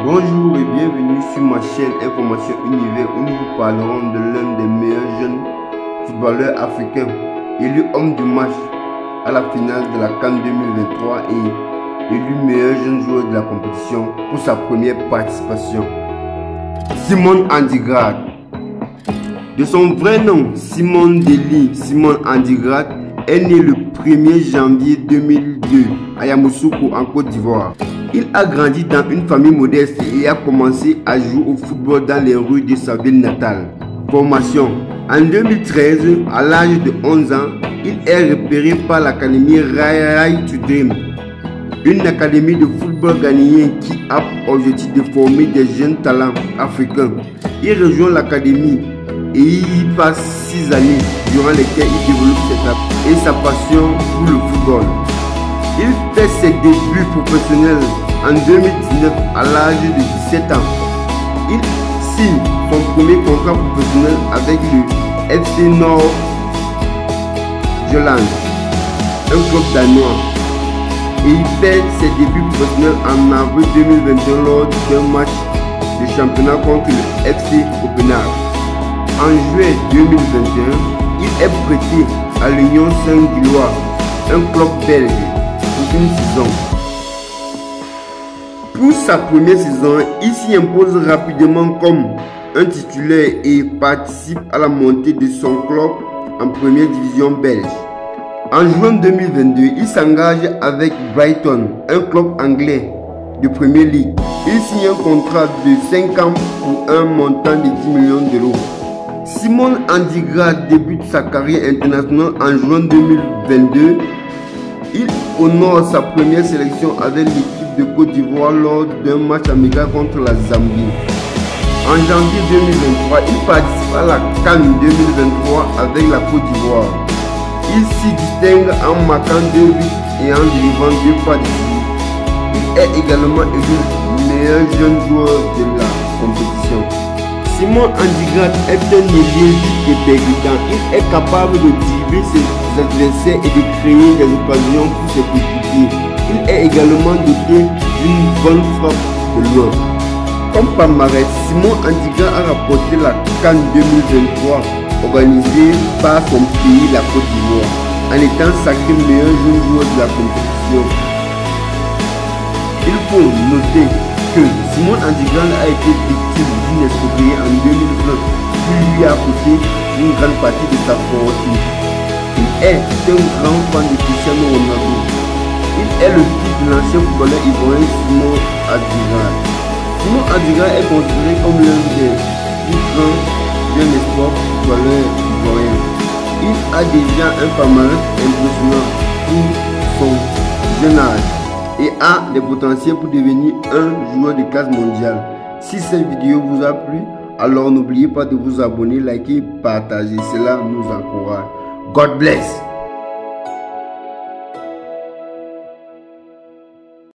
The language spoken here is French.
Bonjour et bienvenue sur ma chaîne Information Univers où nous vous parlerons de l'un des meilleurs jeunes footballeurs africains, élu homme du match à la finale de la CAN 2023 et élu meilleur jeune joueur de la compétition pour sa première participation. Simon Andigrad. De son vrai nom, Simon Deli Simon Andigrad est né le 1er janvier 2002 à Yamoussoukro en Côte d'Ivoire. Il a grandi dans une famille modeste et a commencé à jouer au football dans les rues de sa ville natale. Formation. En 2013, à l'âge de 11 ans, il est repéré par l'académie Right to Dream, une académie de football ghanéen qui a pour objectif de former des jeunes talents africains. Il rejoint l'académie et il y passe 6 années durant lesquelles il développe sa passion pour le football. Il fait ses débuts professionnels en 2019 à l'âge de 17 ans. Il signe son premier contrat professionnel avec le FC Nord-Jylland, un club danois. Et il fait ses débuts professionnels en avril 2021 lors d'un match de championnat contre le FC Copenhague. En juillet 2021, il est prêté à l'Union Saint-Gilloise, un club belge, pour une saison. Pour sa première saison, il s'y impose rapidement comme un titulaire et participe à la montée de son club en première division belge. En juin 2022, il s'engage avec Brighton, un club anglais de Premier League. Il signe un contrat de 5 ans pour un montant de 10 millions d'euros. Simon Andigrad débute sa carrière internationale en juin 2022. Il honore sa première sélection avec l'équipe de Côte d'Ivoire lors d'un match amical contre la Zambie. En janvier 2023, il participe à la CAN 2023 avec la Côte d'Ivoire. Il s'y distingue en marquant 2 buts et en délivrant 2 passes décisives. Il est également élu meilleur jeune joueur de la compétition. Simon Andigrad est un ailier vite et percutant. Il est capable de dribbler ses adversaires et de créer des occasions pour ses coéquipiers. Il est également doté d'une bonne frappe de loin. Comme palmarès, Simon Andigrad a rapporté la CAN 2023 organisée par son pays, la Côte d'Ivoire, en étant sacré meilleur jeune joueur de la compétition. Il faut noter que Simon Andigrad a été victime d'une escroquerie en 2020 qui lui a coûté une grande partie de sa fortune. Il est un grand fan de Cristiano Ronaldo. Il est le fils de l'ancien footballeur ivoirien Simon Andigrad. Simon Andigrad est considéré comme l'un des plus grands jeunes espoirs footballeurs ivoiriens. Il a déjà un palmarès impressionnant pour son jeune âge et a le potentiel pour devenir un joueur de classe mondiale. Si cette vidéo vous a plu, alors n'oubliez pas de vous abonner, liker, partager. Cela nous encourage. God bless.